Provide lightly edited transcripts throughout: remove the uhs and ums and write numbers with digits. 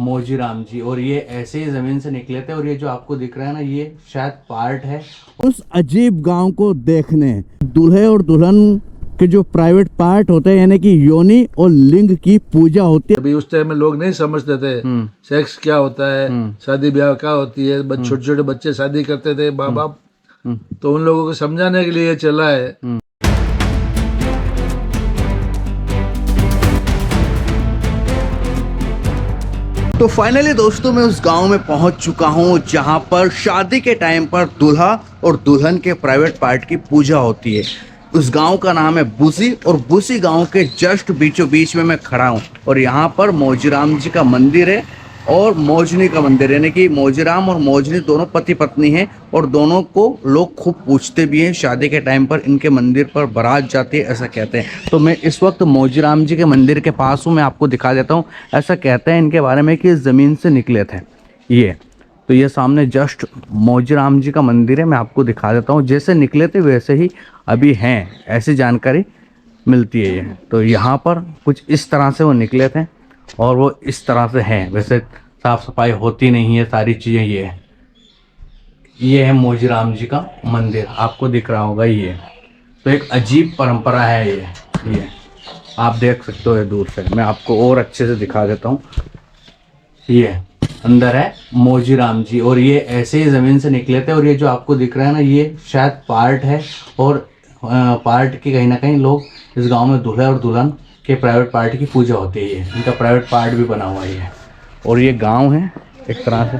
मौजी राम जी, और ये ऐसे ही जमीन से निकले थे। और ये जो आपको दिख रहा है ना, ये शायद पार्ट है उस अजीब गांव को देखने। दूल्हे और दुल्हन के जो प्राइवेट पार्ट होते हैं, यानी कि योनि और लिंग की पूजा होती है। अभी उस टाइम में लोग नहीं समझते थे सेक्स क्या होता है, शादी ब्याह क्या होती है। छोटे छोटे बच्चे शादी करते थे माँ बाप, तो उन लोगों को समझाने के लिए चला है। तो फाइनली दोस्तों मैं उस गांव में पहुंच चुका हूं जहां पर शादी के टाइम पर दूल्हा और दुल्हन के प्राइवेट पार्ट की पूजा होती है। उस गांव का नाम है बुसी, और बुसी गांव के जस्ट बीचों बीच में मैं खड़ा हूं। और यहां पर मौजीराम जी का मंदिर है और मौजनी का मंदिर है, यानी कि मौजीराम और मौजनी दोनों पति पत्नी हैं। और दोनों को लोग खूब पूछते भी हैं। शादी के टाइम पर इनके मंदिर पर बारात जाती है, ऐसा कहते हैं। तो मैं इस वक्त मौजीराम जी के मंदिर के पास हूँ, मैं आपको दिखा देता हूँ। ऐसा कहते हैं इनके बारे में कि इस ज़मीन से निकले थे ये। तो ये सामने जस्ट मौजीराम जी का मंदिर है, मैं आपको दिखा देता हूँ। जैसे निकले थे वैसे ही अभी हैं, ऐसी जानकारी मिलती है ये। तो यहाँ पर कुछ इस तरह से वो निकले थे और वो इस तरह से हैं। वैसे साफ सफाई होती नहीं है, सारी चीज़ें। ये है मौजीराम जी का मंदिर, आपको दिख रहा होगा ये। तो एक अजीब परंपरा है ये आप देख सकते हो दूर से। मैं आपको और अच्छे से दिखा देता हूँ। ये अंदर है मौजीराम जी, और ये ऐसे ही ज़मीन से निकले थे। और ये जो आपको दिख रहा है ना, ये शायद पार्ट है। और पार्ट की कहीं ना कहीं लोग इस गांव में दूल्हे और दुल्हन के प्राइवेट पार्ट की पूजा होती है। ये इनका प्राइवेट पार्ट भी बना हुआ है। और ये गांव है एक तरह से,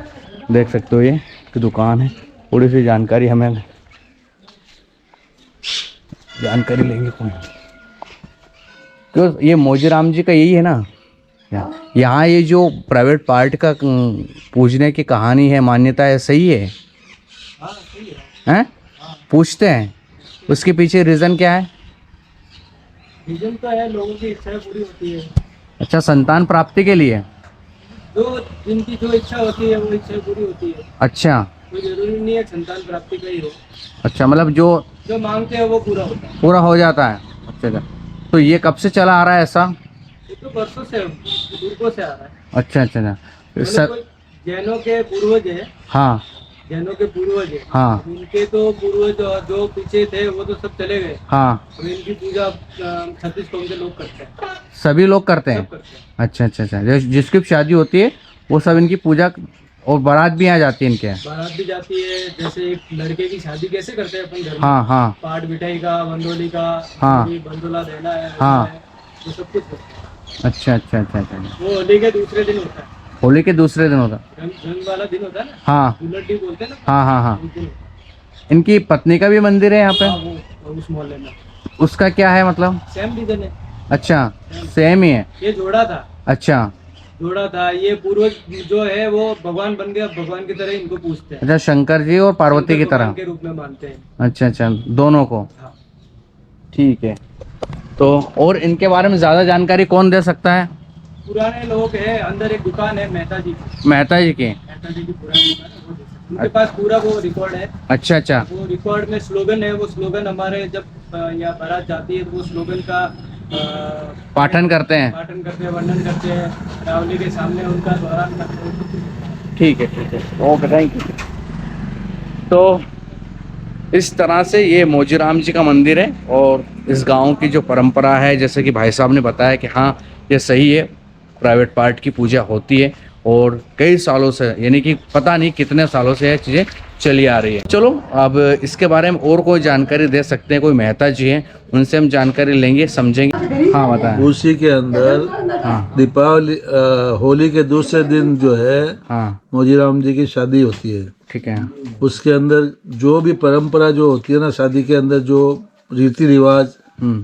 देख सकते हो। ये की दुकान है। थोड़ी सी जानकारी हमें जानकारी लेंगे कौन, क्यों ये मौजीराम जी का यही है ना। यहाँ ये जो प्राइवेट पार्ट का पूजने की कहानी है, मान्यता है, सही है? हैं? पूछते हैं उसके पीछे रीज़न क्या है? रीजन तो है, लोगों की इच्छाएं पूरी होती है। अच्छा, संतान प्राप्ति के लिए जो जिनकी जो इच्छा होती है वो इच्छा पूरी होती है। अच्छा कोई जरूरी नहीं है संतान प्राप्ति का ही हो। अच्छा, मतलब जो मांगते हैं वो पूरा होता है। पूरा हो जाता है। अच्छा, तो ये कब से चला आ रहा है ऐसा? ये तो वर्षों से पूर्वों से आ रहा है। अच्छा अच्छा मतलब जैनों के पूर्वज है। हाँ, जैनों के पूर्वज है। हाँ, इनके तो पूर्वज जो पीछे थे वो तो सब चले गए। हाँ, और इनकी पूजा 36 कौम के लोग करते हैं। सभी लोग करते हैं? अच्छा अच्छा अच्छा, जिसकी शादी होती है वो सब इनकी पूजा, और बारात भी आ जाती है इनके? बारात भी जाती है। जैसे एक लड़के की शादी कैसे करते हैं अपन घर में, हाँ हाँ, पाट बिठाई का, बंदोली का, हाँ, बंदोला देना है, हाँ, वो सब कुछ होता है। अच्छा अच्छा अच्छा अच्छा। वो होली के दूसरे दिन होता है। होली के दूसरे दिन होता है? रंग वाला दिन होता है ना। हाँ, उलट डी बोलते हैं ना। हाँ हाँ हाँ। उस दिन होता है। इनकी पत्नी का भी मंदिर है यहाँ पे? हाँ, वो उस मोहल्ले में। उसका क्या है मतलब? सेम रीजन है। अच्छा, सेम ही है। ये जोड़ा था। अच्छा जोड़ा था। ये पूर्वज जो है वो भगवान बन गया, भगवान की तरह इनको पूछते हैं। अच्छा, शंकर जी और पार्वती की तरह के रूप में मानते हैं। अच्छा अच्छा, दोनों को। हाँ। ठीक है। तो और इनके बारे में ज्यादा जानकारी कौन दे सकता है? पुराने लोग हैं, अंदर एक दुकान है मेहता जी की। मेहता जी की? मेहता जी की पुरानी दुकान है, वो दे सकते हैं। उनके पास पूरा वो रिकॉर्ड है। अच्छा अच्छा, वो रिकॉर्ड में स्लोगन है। वो स्लोगन हमारे जब यहाँ बारात जाती है तो वो स्लोगन का पाठन करते हैं, वर्णन करते हैं रावली के सामने, उनका दौरान करते हैं। ठीक है ठीक है, ओके, थैंक यू। तो इस तरह से ये मौजीराम जी का मंदिर है। और इस गांव की जो परंपरा है, जैसे कि भाई साहब ने बताया कि हाँ ये सही है, प्राइवेट पार्ट की पूजा होती है। और कई सालों से, यानी कि पता नहीं कितने सालों से ये चीज़ें चली आ रही है। चलो अब इसके बारे में और कोई जानकारी दे सकते हैं, कोई मेहता जी हैं, उनसे हम जानकारी लेंगे, समझेंगे। हाँ बताएं। उसी के अंदर हाँ, दीपावली होली के दूसरे दिन जो है हाँ, मौजीराम जी की शादी होती है। ठीक है। उसके अंदर जो भी परंपरा जो होती है ना, शादी के अंदर जो रीति रिवाज,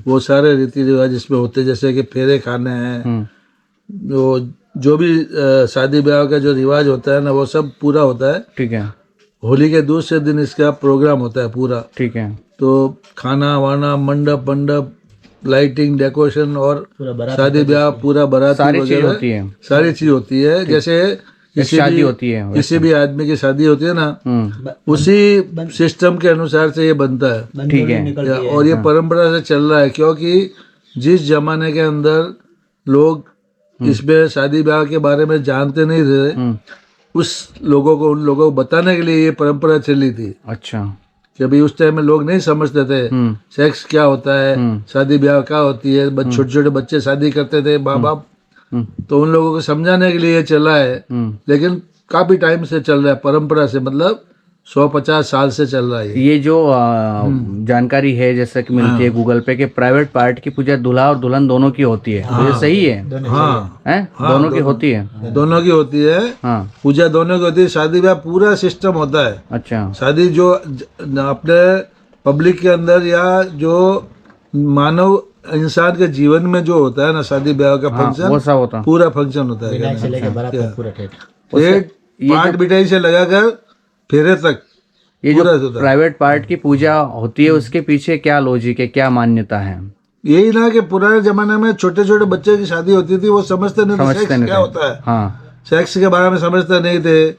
वो सारे रीति रिवाज इसमें होते हैं। जैसे कि फेरे खाने हैं, जो भी शादी ब्याह का जो रिवाज होता है ना, वो सब पूरा होता है। ठीक है। होली के दूसरे दिन इसका प्रोग्राम होता है पूरा। ठीक है। तो खाना वाना, मंडप मंडप, लाइटिंग, डेकोरेशन और शादी ब्याह पूरा बारात सारी चीज होती है। सारी चीज होती है। जैसे शादी होती है, किसी भी आदमी की शादी होती है ना, उसी सिस्टम के अनुसार से ये बनता है। ठीक है। और ये परंपरा से चल रहा है, क्योंकि जिस जमाने के अंदर लोग इसमें शादी ब्याह के बारे में जानते नहीं थे, उस लोगों को, उन लोगों को बताने के लिए ये परंपरा चली थी। अच्छा। कि अभी उस टाइम में लोग नहीं समझते थे सेक्स क्या होता है, शादी ब्याह क्या होती है, छोटे छोटे बच्चे शादी करते थे माँ बाप, तो उन लोगों को समझाने के लिए ये चला है। लेकिन काफी टाइम से चल रहा है परंपरा से, मतलब 150 साल से चल रहा है। ये जो जानकारी है जैसे कि मिलती है गूगल पे के प्राइवेट पार्ट की पूजा दूल्हा और दुल्हन दोनों की होती है, तो ये सही है? हाँ, हैं? दोनों की होती है? दोनों की होती है। हाँ। पूजा दोनों की होती है। शादी ब्याह पूरा सिस्टम होता है। अच्छा। शादी जो अपने पब्लिक के अंदर या जो मानव इंसान के जीवन में जो होता है ना, शादी ब्याह का फंक्शन, वो सब होता है। पूरा फंक्शन होता है। पाठ बिठाई से लगाकर फेरे तक ये जो पूरा होता है। प्राइवेट पार्ट की पूजा होती है उसके पीछे क्या लॉजिक है, क्या मान्यता है? यही ना कि पुराने जमाने में छोटे छोटे बच्चे की शादी होती थी, वो समझते नहीं थे सेक्स क्या होता है। हाँ। सेक्स के बारे में समझते नहीं थे,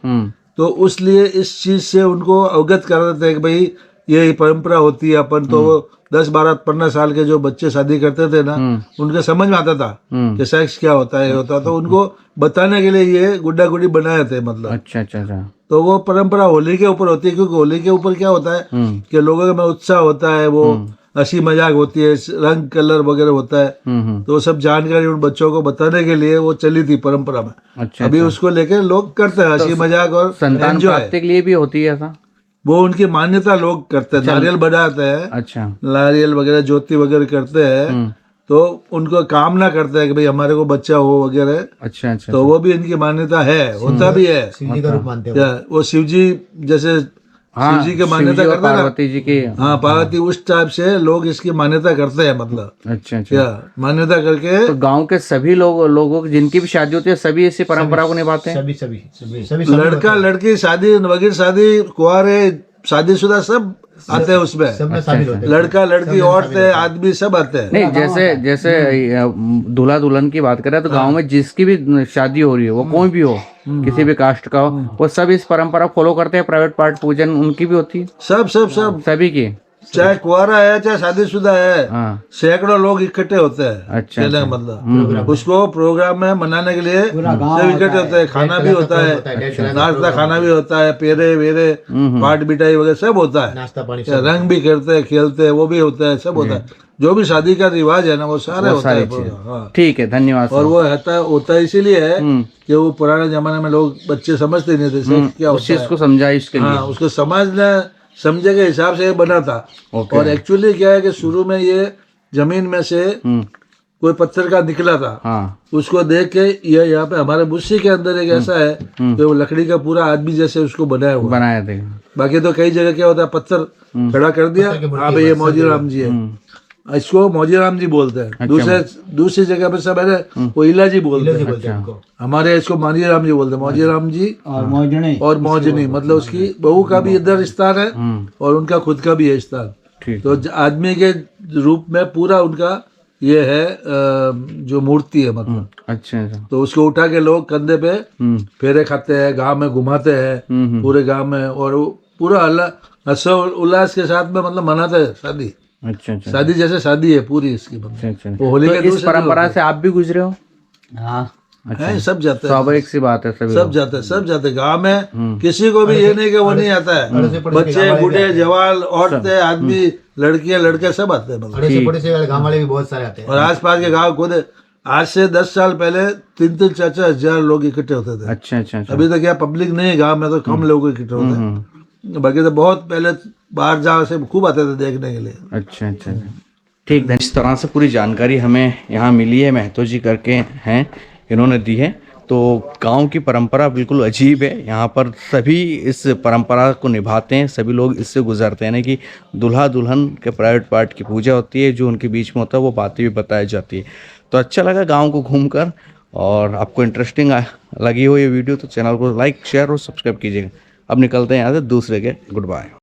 तो इसलिए इस चीज से उनको अवगत कर देते हैं कि भाई ये परंपरा होती है। अपन तो वो 10, 12, 15 साल के जो बच्चे शादी करते थे ना, उनके समझ में आता था कि सेक्स क्या होता है, होता, तो उनको बताने के लिए ये गुड्डा गुड्डी बनाए थे, मतलब। अच्छा अच्छा अच्छा। तो वो परंपरा होली के ऊपर होती है, क्योंकि होली के ऊपर क्या होता है कि लोगों में उत्साह होता है, वो हंसी मजाक होती है, रंग कलर वगैरह होता है, तो वो सब जानकारी उन बच्चों को बताने के लिए वो चली थी परंपरा में। अच्छा। अभी उसको लेके लोग करते हैं हंसी मजाक और संतान एंजॉय। प्राप्ति के लिए भी होती है ऐसा? वो उनकी मान्यता लोग करते हैं, नारियल बढ़ाते हैं। अच्छा। नारियल वगैरह ज्योति वगैरह करते हैं, तो उनको कामना करते हैं कि भाई हमारे को बच्चा हो वगैरह। अच्छा अच्छा। तो वो भी इनकी मान्यता है, होता भी है। शिव जी का रूप मानते हैं वो शिव जी जैसे शिव जी की मान्यता करते हैं ना, पार्वती जी की। हाँ पार्वती, उस टाइप से लोग इसकी मान्यता करते हैं, मतलब। अच्छा अच्छा। क्या मान्यता करके तो गांव के सभी लोगों की जिनकी भी शादी होती है सभी इसी परंपरा को निभाते हैं? सभी सभी सभी सभी लड़का लड़की शादी वगैरह शादी कुंवारे शादीशुदा सब आते हैं उसमें। सब में शामिल होते हैं। लड़का लड़की औरतें आदमी सब आते हैं। नहीं, जैसे जैसे दूल्हा दुल्हन की बात करें तो गांव में जिसकी भी शादी हो रही है वो कोई भी हो, किसी भी कास्ट का हो, वो सब इस परंपरा फॉलो करते हैं। प्राइवेट पार्ट पूजन उनकी भी होती है? सब सब सब सभी की? चाहे कुंवारा है चाहे शादीशुदा है, हाँ। सैकड़ों लोग इकट्ठे होते हैं। अच्छा, कहने का मतलब उसको प्रोग्राम में मनाने के लिए सब इकट्ठे होते हैं। खाना भी होता है, नाश्ता खाना भी होता है, पेरे वेरे पाट बिटाई वगैरह सब होता है। नाश्ता पानी रंग भी करते हैं, खेलते हैं, वो भी होता है, सब होता है। जो भी शादी का रिवाज है ना, वो सारे होता है। हाँ। ठीक है, धन्यवाद। और वो होता इसीलिए है कि वो पुराने जमाने में लोग बच्चे समझते नहीं थे सेक्स क्या उस होता चीज है। को समझा इसके लिए। हाँ, उसको समझे के हिसाब से ये बना था। और एक्चुअली क्या है कि शुरू में ये जमीन में से कोई पत्थर का निकला था। हाँ। उसको देख के ये यहाँ पे हमारे बुस्सी के अंदर एक ऐसा है कि वो लकड़ी का पूरा आदमी जैसे उसको बनाया हुआ। बनाया थे। बाकी तो कई जगह क्या होता है, पत्थर खड़ा कर दिया, हाँ भाई ये मौजी राम जी है, इसको मौजी राम जी बोलते हैं। दूसरी जगह पे सब है वो इला जी बोलते हैं। हमारे इसको मौजी राम जी बोलते हैं। मौजी राम जी और मौजनी, मतलब उसकी बहू का भी इधर स्थान है और उनका खुद का भी है स्थान। तो आदमी के रूप में पूरा उनका ये है जो मूर्ति है, मतलब। अच्छा। तो उसको उठा के लोग कंधे पे फेरे खाते हैं, गांव में घुमाते हैं पूरे गांव में, और वो पूरा हर्षो उल्लास के साथ में मतलब मनाते हैं शादी। अच्छा अच्छा। शादी जैसे शादी है पूरी इसकी, अच्छा अच्छा। वो होली तो के इस दूसरे दिन परंपरा से आप भी गुजरे हो? हाँ है, सब जाते हैं, स्वाभाविक सी बात है, सभी सब जाते हैं, सब जाते हैं। गाँव में किसी को भी ये नहीं कि वो नहीं आता है। बच्चे बूढ़े जवान औरतें आदमी लड़कियां लड़के सब आते हैं, मतलब। पड़ोसी वाले गाँव वाले भी बहुत सारे आते हैं। और आसपास के गाँव खुद आज से 10 साल पहले 3-3, 4-4 हजार लोग इकट्ठे होते थे। अच्छा अच्छा। अभी तो क्या पब्लिक नहीं है गाँव में, तो कम लोग इकट्ठे होते हैं। बाकी तो बहुत पहले बाहर जहाँ से खूब आते थे देखने के लिए। अच्छा अच्छा। ठीक है, इस तरह से पूरी जानकारी हमें यहाँ मिली है। महतो जी करके हैं, इन्होंने दी है। तो गांव की परंपरा बिल्कुल अजीब है। यहाँ पर सभी इस परंपरा को निभाते हैं, सभी लोग इससे गुजरते हैं ना कि दूल्हा दुल्हन के प्राइवेट पार्ट की पूजा होती है, जो उनके बीच में होता है वो बातें भी बताई जाती है। तो अच्छा लगा गांव को घूमकर, और आपको इंटरेस्टिंग लगी हो ये वीडियो तो चैनल को लाइक शेयर और सब्सक्राइब कीजिएगा। अब निकलते हैं यहाँ से दूसरे के। Good bye.